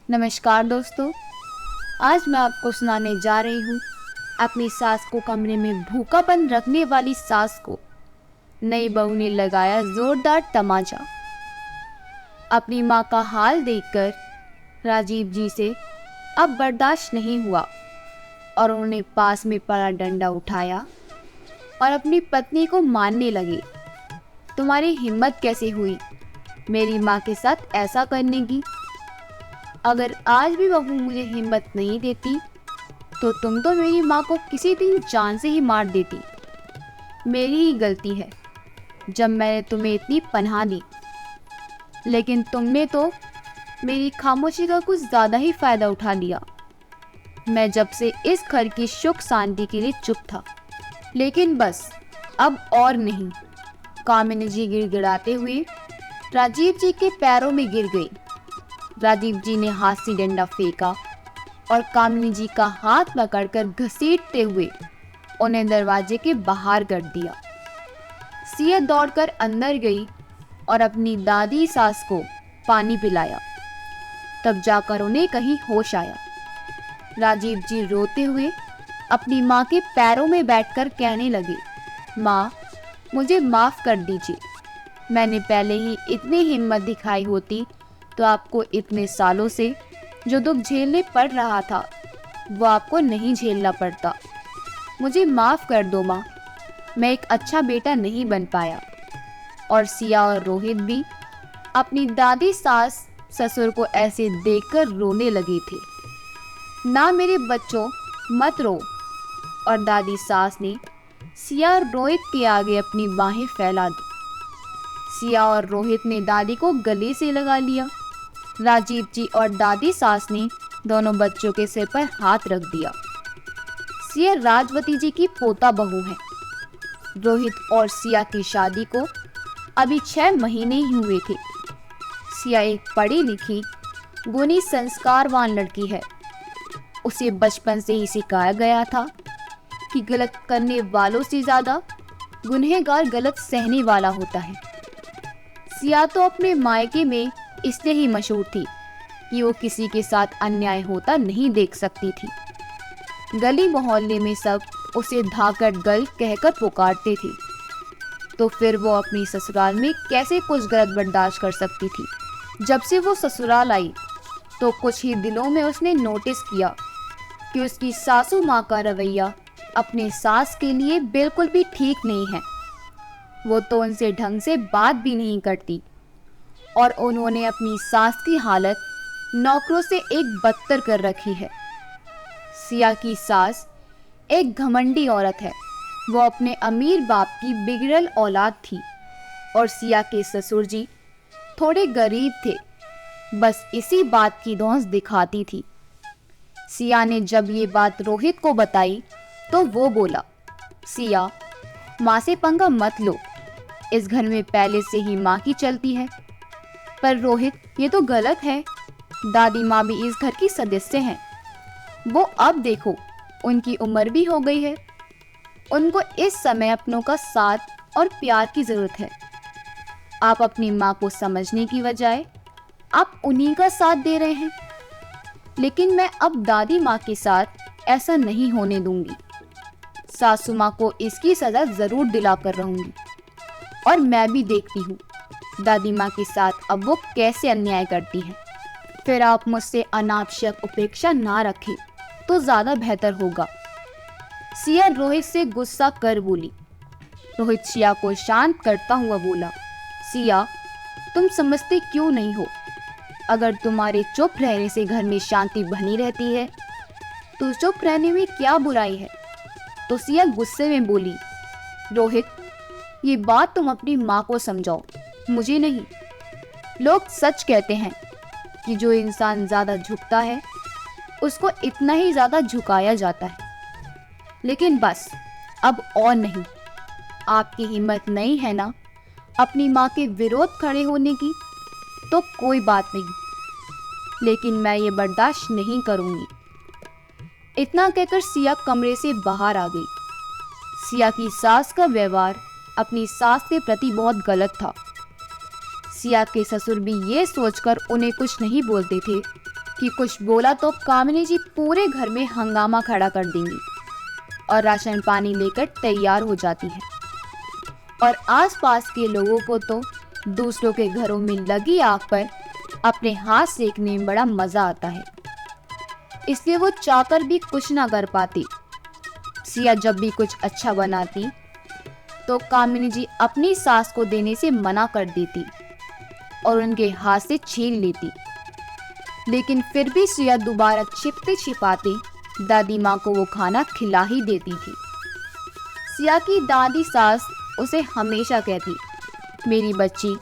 नमस्कार दोस्तों। आज मैं आपको सुनाने जा रही हूँ अपनी सास को कमरे में भूखा बंद रखने वाली सास को नई बहू ने लगाया जोरदार तमाचा। अपनी माँ का हाल देखकर राजीव जी से अब बर्दाश्त नहीं हुआ और उन्होंने पास में पड़ा डंडा उठाया और अपनी पत्नी को मारने लगे। तुम्हारी हिम्मत कैसे हुई मेरी माँ के साथ ऐसा करने की? अगर आज भी बहू मुझे हिम्मत नहीं देती तो तुम तो मेरी माँ को किसी दिन जान से ही मार देती। मेरी ही गलती है जब मैंने तुम्हें इतनी पनाह दी, लेकिन तुमने तो मेरी खामोशी का कुछ ज़्यादा ही फ़ायदा उठा लिया। मैं जब से इस घर की सुख शांति के लिए चुप था, लेकिन बस अब और नहीं। कामिनी जी गिड़गिड़ाते हुए राजीव जी के पैरों में गिर गई। राजीव जी ने हाथ से डंडा फेंका और कामिनी जी का हाथ पकड़कर घसीटते हुए उन्हें दरवाजे के बाहर कर दिया। सिया दौड़कर अंदर गई और अपनी दादी सास को पानी पिलाया। तब जाकर उन्हें कहीं होश आया। राजीव जी रोते हुए अपनी माँ के पैरों में बैठकर कहने लगे, माँ मुझे माफ़ कर दीजिए। मैंने पहले ही इतनी हिम्मत दिखाई होती तो आपको इतने सालों से जो दुख झेलने पड़ रहा था वो आपको नहीं झेलना पड़ता। मुझे माफ़ कर दो माँ, मैं एक अच्छा बेटा नहीं बन पाया। और सिया और रोहित भी अपनी दादी सास ससुर को ऐसे देखकर रोने लगे थे। ना मेरे बच्चों मत रो। और दादी सास ने सिया और रोहित के आगे अपनी बाहें फैला दी। सिया और रोहित ने दादी को गले से लगा लिया। राजीव जी और दादी सास ने दोनों बच्चों के सिर पर हाथ रख दिया। सिया राजवती जी की पोता बहू है। रोहित और सिया की शादी को अभी 6 महीने ही हुए थे। सिया एक पढ़ी लिखी गुणी संस्कारवान लड़की है। उसे बचपन से ही सिखाया गया था कि गलत करने वालों से ज़्यादा गुनहगार गलत सहने वाला होता है। सिया तो अपने मायके में इसलिए ही मशहूर थी कि वो किसी के साथ अन्याय होता नहीं देख सकती थी। गली मोहल्ले में सब उसे धाकड़ गल कहकर पुकारते थे, तो फिर वो अपनी ससुराल में कैसे कुछ गलत बर्दाश्त कर सकती थी। जब से वो ससुराल आई तो कुछ ही दिनों में उसने नोटिस किया कि उसकी सासू माँ का रवैया अपने सास के लिए बिल्कुल भी ठीक नहीं है। वो तो उनसे ढंग से बात भी नहीं करती और उन्होंने अपनी सास की हालत नौकरों से एक बदतर कर रखी है। सिया की सास एक घमंडी औरत है। वो अपने अमीर बाप की बिगड़ल औलाद थी और सिया के ससुर जी थोड़े गरीब थे। बस इसी बात की धौंस दिखाती थी। सिया ने जब ये बात रोहित को बताई तो वो बोला, सिया माँ से पंगा मत लो। इस घर में पहले से ही माँ की चलती है। पर रोहित ये तो गलत है। दादी माँ भी इस घर की सदस्य हैं। वो अब देखो उनकी उम्र भी हो गई है। उनको इस समय अपनों का साथ और प्यार की ज़रूरत है। आप अपनी माँ को समझने की बजाय आप उन्हीं का साथ दे रहे हैं। लेकिन मैं अब दादी माँ के साथ ऐसा नहीं होने दूंगी। सासू माँ को इसकी सज़ा ज़रूर दिलाकर रहूंगी। और मैं भी देखती हूँ दादी माँ के साथ अब वो कैसे अन्याय करती हैं। फिर आप मुझसे अनावश्यक उपेक्षा ना रखें तो ज़्यादा बेहतर होगा। सिया रोहित से गुस्सा कर बोली। रोहित सिया को शांत करता हुआ बोला, सिया तुम समझते क्यों नहीं हो? अगर तुम्हारे चुप रहने से घर में शांति बनी रहती है तो चुप रहने में क्या बुराई है? तो सिया गुस्से में बोली, रोहित ये बात तुम अपनी माँ को समझाओ, मुझे नहीं। लोग सच कहते हैं कि जो इंसान ज़्यादा झुकता है उसको इतना ही ज़्यादा झुकाया जाता है। लेकिन बस अब और नहीं। आपकी हिम्मत नहीं है ना अपनी माँ के विरोध खड़े होने की, तो कोई बात नहीं, लेकिन मैं ये बर्दाश्त नहीं करूँगी। इतना कहकर सिया कमरे से बाहर आ गई। सिया की सास का व्यवहार अपनी सास के प्रति बहुत गलत था। सिया के ससुर भी ये सोचकर उन्हें कुछ नहीं बोलते थे कि कुछ बोला तो कामिनी जी पूरे घर में हंगामा खड़ा कर देंगी और राशन पानी लेकर तैयार हो जाती है। और आसपास के लोगों को तो दूसरों के घरों में लगी आग पर अपने हाथ सेकने में बड़ा मजा आता है, इसलिए वो चाहकर भी कुछ ना कर पाती। सिया जब भी कुछ अच्छा बनाती तो कामिनी जी अपनी सास को देने से मना कर देती और उनके हाथ से छीन लेती, लेकिन फिर भी सिया दोबारा छिपते छिपाते दादी माँ को वो खाना खिला ही देती थी। सिया की दादी सास उसे हमेशा कहती, मेरी बच्ची,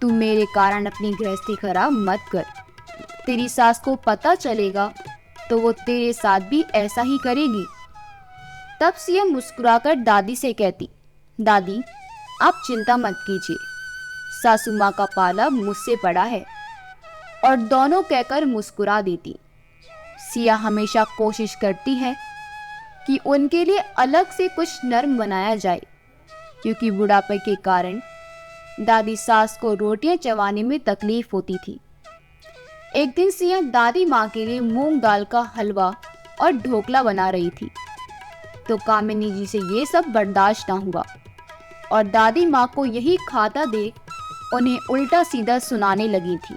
तू मेरे कारण अपनी गृहस्थी खराब मत कर। तेरी सास को पता चलेगा तो वो तेरे साथ भी ऐसा ही करेगी। तब सिया मुस्कुराकर दादी से कहती, दादी आप चिंता मत कीजिए, सासू माँ का पाला मुझसे पड़ा है। और दोनों कहकर मुस्कुरा देती। सिया हमेशा कोशिश करती है कि उनके लिए अलग से कुछ नर्म बनाया जाए, क्योंकि बुढ़ापे के कारण दादी सास को रोटियां चबाने में तकलीफ होती थी। एक दिन सिया दादी माँ के लिए मूंग दाल का हलवा और ढोकला बना रही थी, तो कामिनी जी से ये सब बर्दाश्त ना हुआ और दादी माँ को यही खाता देख उन्हें उल्टा सीधा सुनाने लगी थी।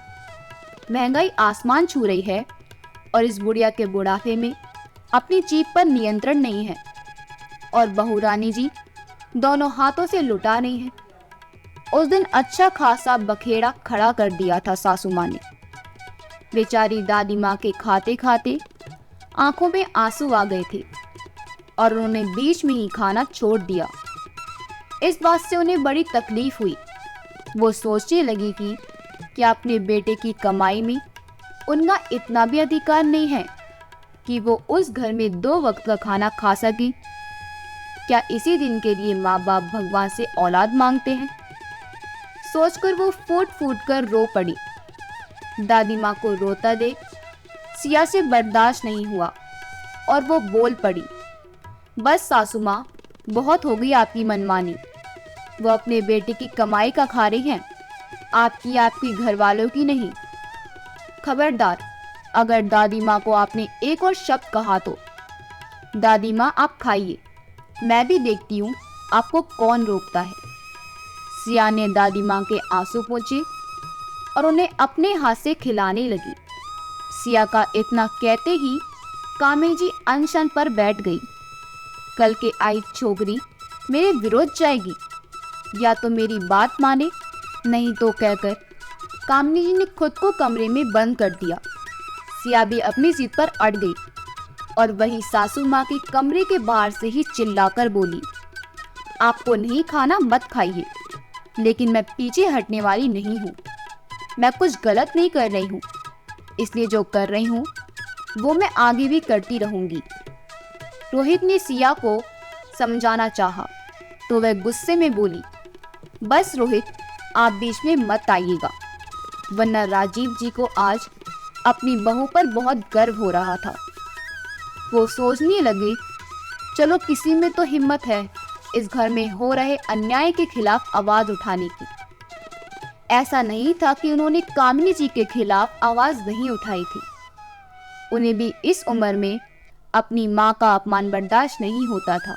महंगाई आसमान छू रही है और इस बुढ़िया के बुढ़ापे में अपनी जीभ पर नियंत्रण नहीं है और बहू रानी जी दोनों हाथों से लुटा रही है। उस दिन अच्छा खासा बखेड़ा खड़ा कर दिया था सासू माँ ने। बेचारी दादी माँ के खाते खाते आंखों में आंसू आ गए थे और उन्होंने बीच में ही खाना छोड़ दिया। इस बात से उन्हें बड़ी तकलीफ हुई। वो सोचने लगी कि क्या अपने बेटे की कमाई में उनका इतना भी अधिकार नहीं है कि वो उस घर में 2 वक्त का खाना खा सके? क्या इसी दिन के लिए माँ बाप भगवान से औलाद मांगते हैं? सोचकर वो फूट फूट कर रो पड़ी। दादी माँ को रोता देख सिया से बर्दाश्त नहीं हुआ और वो बोल पड़ी, बस सासू माँ, बहुत हो गई आपकी मनमानी। वो अपने बेटे की कमाई का खा रही हैं, आपकी घर वालों की नहीं। खबरदार, अगर दादी माँ को आपने एक और शब्द कहा तो। दादी माँ आप खाइए, मैं भी देखती हूँ आपको कौन रोकता है। सिया ने दादी माँ के आंसू पोंछे और उन्हें अपने हाथ से खिलाने लगी। सिया का इतना कहते ही कामिनी जी अनशन पर बैठ गई। कल के आई छोकरी मेरे विरोध जाएगी, या तो मेरी बात माने नहीं तो कहकर कामिनी जी ने खुद को कमरे में बंद कर दिया। सिया भी अपनी जिद पर अड़ गई और वही सासू माँ के कमरे के बाहर से ही चिल्लाकर बोली, आपको नहीं खाना मत खाइए, लेकिन मैं पीछे हटने वाली नहीं हूँ। मैं कुछ गलत नहीं कर रही हूँ, इसलिए जो कर रही हूँ वो मैं आगे भी करती रहूंगी। रोहित ने सिया को समझाना चाहा तो वह गुस्से में बोली, बस रोहित, आप बीच में मत आइएगा, वरना राजीव जी को आज अपनी बहू पर बहुत गर्व हो रहा था। वो सोचने लगे, चलो किसी में तो हिम्मत है इस घर में हो रहे अन्याय के खिलाफ आवाज उठाने की। ऐसा नहीं था कि उन्होंने कामिनी जी के खिलाफ आवाज नहीं उठाई थी। उन्हें भी इस उम्र में अपनी माँ का अपमान बर्दाश्त नहीं होता था।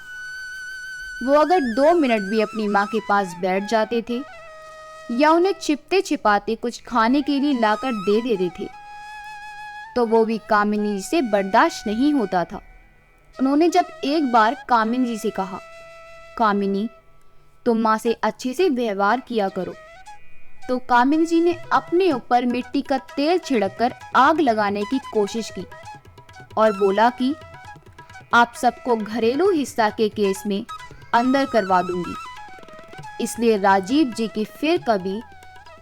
वो अगर 2 मिनट भी अपनी माँ के पास बैठ जाते थे या उन्हें छिपते छिपाते कुछ खाने के लिए लाकर दे देते थे तो वो भी कामिनी जी से बर्दाश्त नहीं होता था। उन्होंने जब एक बार कामिनी जी से कहा, कामिनी, तुम माँ से अच्छे से व्यवहार किया करो, तो कामिनी जी ने अपने ऊपर मिट्टी का तेल छिड़ककर आग लगाने की कोशिश की और बोला कि आप सबको घरेलू हिस्सा के केस में अंदर करवा दूंगी। इसलिए राजीव जी की फिर कभी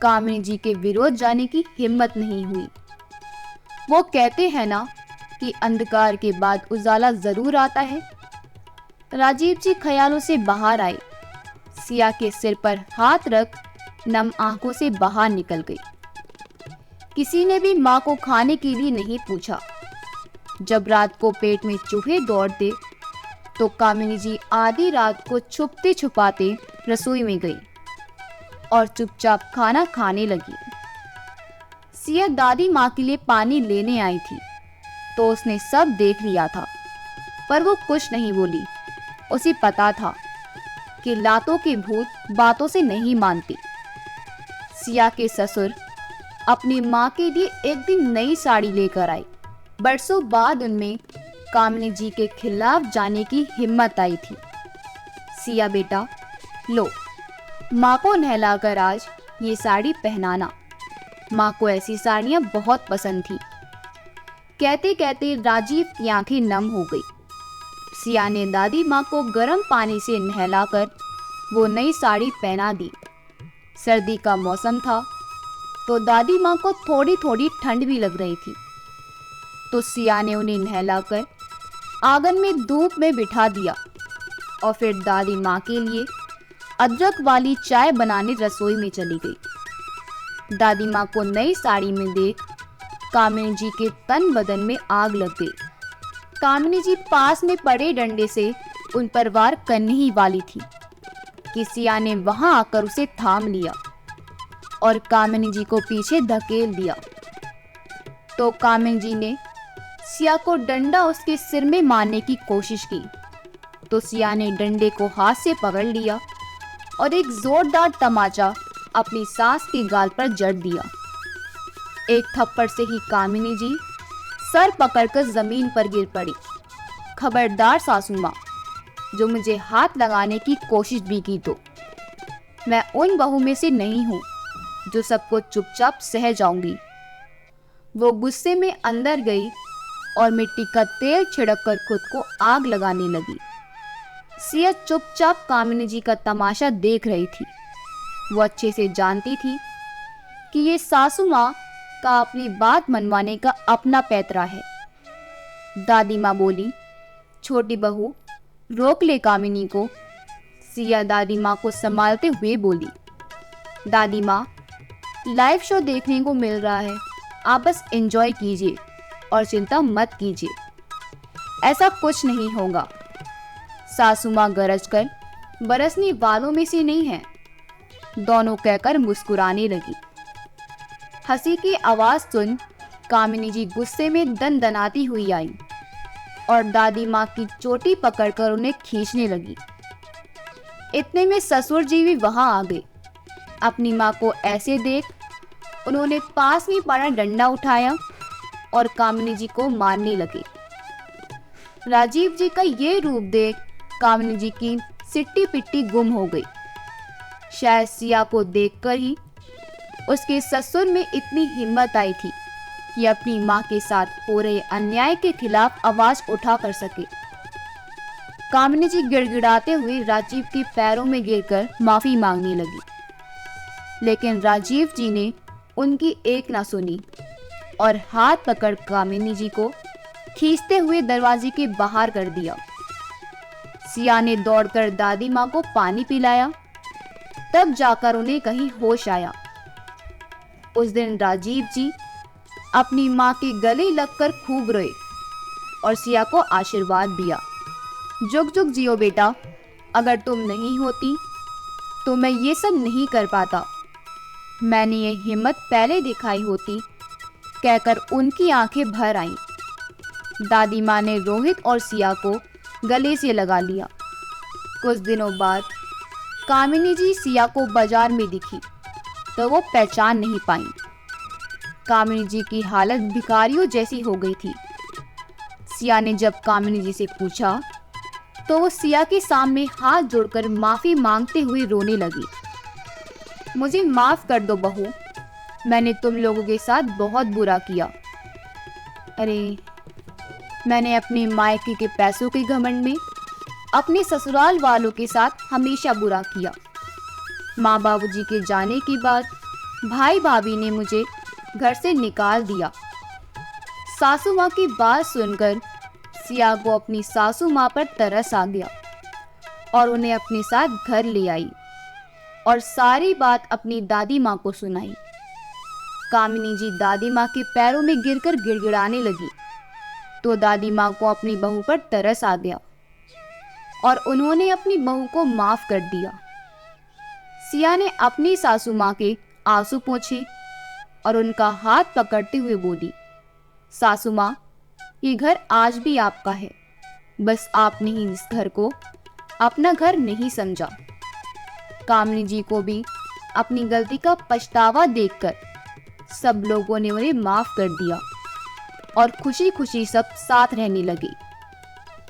कामिनी जी के विरोध जाने की हिम्मत नहीं हुई। वो कहते हैं ना कि अंधकार के बाद उजाला जरूर आता है। राजीव जी ख्यालों से बाहर आए, सिया के सिर पर हाथ रख नम आंखों से बाहर निकल गई। किसी ने भी माँ को खाने के लिए नहीं पूछा। जब रात को पेट में चूहे दौड़ते तो कामिनी जी आधी रात को छुपते छुपाते रसोई में गई और चुपचाप खाना खाने लगी। सिया दादी माँ के लिए पानी लेने आई थी तो उसने सब देख लिया था, पर वो कुछ नहीं बोली। उसे पता था कि लातों के भूत बातों से नहीं मानते। सिया के ससुर अपनी माँ के लिए एक दिन नई साड़ी लेकर आए। बरसों बाद उनमें कामिनी जी के खिलाफ जाने की हिम्मत आई थी। सिया बेटा, लो, माँ को नहलाकर आज ये साड़ी पहनाना। माँ को ऐसी साड़ियाँ बहुत पसंद थी। कहते कहते राजीव की आंखें नम हो गई। सिया ने दादी माँ को गर्म पानी से नहलाकर वो नई साड़ी पहना दी। सर्दी का मौसम था तो दादी माँ को थोड़ी थोड़ी ठंड भी लग रही थी। तो सिया ने उन्हें नहलाकर आंगन में धूप में बिठा दिया और फिर दादी माँ के लिए अदरक वाली चाय बनाने रसोई में चली गई। दादी माँ को नई साड़ी में देख कामिनी जी के तन बदन में आग लग गई। कामिनी जी पास में पड़े डंडे से उन पर वार करने ही वाली थी कि सिया ने वहां आकर उसे थाम लिया और कामिनी जी को पीछे धकेल दिया। तो कामिनी जी ने सिया को डंडा उसके सिर में मारने की कोशिश की तो सिया ने डंडे को हाथ से पकड़ लिया और एक जोरदार तमाचा अपनी सास के गाल पर जड़ दिया। एक थप्पड़ से ही कामिनी जी सर पकड़कर जमीन पर गिर पड़ी। खबरदार सासू माँ, जो मुझे हाथ लगाने की कोशिश भी की तो मैं उन बहू में से नहीं हूँ जो सबको चुपचाप सह जाऊंगी। वो गुस्से में अंदर गई और मिट्टी का तेल छिड़ककर खुद को आग लगाने लगी। सिया चुपचाप कामिनी जी का तमाशा देख रही थी। वो अच्छे से जानती थी कि ये सासू माँ का अपनी बात मनवाने का अपना पैतरा है। दादी माँ बोली, छोटी बहू, रोक ले कामिनी को। सिया दादी माँ को संभालते हुए बोली, दादी माँ, लाइव शो देखने को मिल रहा है, आप बस एंजॉय कीजिए और चिंता मत कीजिए, ऐसा कुछ नहीं होगा। सासू माँ गरज कर बरसने वालों में से नहीं है, दोनों कहकर मुस्कुराने लगी। हंसी की आवाज सुन कामिनी जी गुस्से में दनदनाती हुई आई और दादी माँ की चोटी पकड़कर उन्हें खींचने लगी। इतने में ससुर जी भी वहां आ गए। अपनी माँ को ऐसे देख उन्होंने पास में पड़ा डंडा उठाया और कामिनी जी को मारने लगे। राजीव जी का ये रूप देख कामिनी जी की सिट्टी पिट्टी गुम हो गई। शायद सिया को देखकर ही उसके ससुर में इतनी हिम्मत आई थी कि अपनी माँ के साथ हो रहे अन्याय के खिलाफ आवाज उठा कर सके। कामिनी जी गिड़गिड़ाते हुए राजीव के पैरों में गिरकर माफी मांगने लगी, लेकिन राजीव जी ने उनकी एक ना सुनी और हाथ पकड़ कामिनी जी को खींचते हुए दरवाजे के बाहर कर दिया। सिया ने दौड़कर दादी माँ को पानी पिलाया, तब जाकर उन्हें कहीं होश आया। उस दिन राजीव जी अपनी माँ के गले लगकर खूब रोए और सिया को आशीर्वाद दिया, जुग जुग जियो बेटा, अगर तुम नहीं होती तो मैं ये सब नहीं कर पाता। मैंने ये हिम्मत पहले दिखाई होती, कहकर उनकी आंखें भर आईं। दादी माँ ने रोहित और सिया को गले से लगा लिया। कुछ दिनों बाद कामिनी जी सिया को बाजार में दिखी तो वो पहचान नहीं पाई। कामिनी जी की हालत भिखारियों जैसी हो गई थी। सिया ने जब कामिनी जी से पूछा तो वो सिया के सामने हाथ जोड़कर माफी मांगते हुए रोने लगी। मुझे माफ कर दो बहू, मैंने तुम लोगों के साथ बहुत बुरा किया। अरे, मैंने अपने मायके के पैसों के घमंड में अपने ससुराल वालों के साथ हमेशा बुरा किया। माँ बाबूजी के जाने के बाद भाई भाभी ने मुझे घर से निकाल दिया। सासू माँ की बात सुनकर सिया को अपनी सासू माँ पर तरस आ गया और उन्हें अपने साथ घर ले आई और सारी बात अपनी दादी माँ को सुनाई। कामिनी जी दादी माँ के पैरों में गिरकर गिड़गिड़ाने लगी तो दादी माँ को अपनी बहू पर तरस आ गया और उन्होंने अपनी बहू को माफ कर दिया। सिया ने अपनी सासू माँ के आंसू पोंछे और उनका हाथ पकड़ते हुए बोली, सासू माँ, ये घर आज भी आपका है, बस आपने ही इस घर को अपना घर नहीं समझा। कामिनी जी को भी अपनी गलती का पछतावा देखकर सब लोगों ने उन्हें माफ कर दिया और खुशी खुशी सब साथ रहने लगे।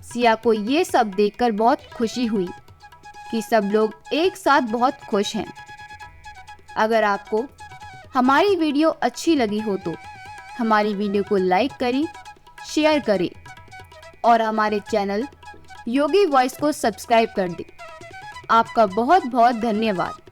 सिया को ये सब देखकर बहुत खुशी हुई कि सब लोग एक साथ बहुत खुश हैं। अगर आपको हमारी वीडियो अच्छी लगी हो तो हमारी वीडियो को लाइक करें, शेयर करें और हमारे चैनल योगी वॉइस को सब्सक्राइब कर दें। आपका बहुत बहुत धन्यवाद।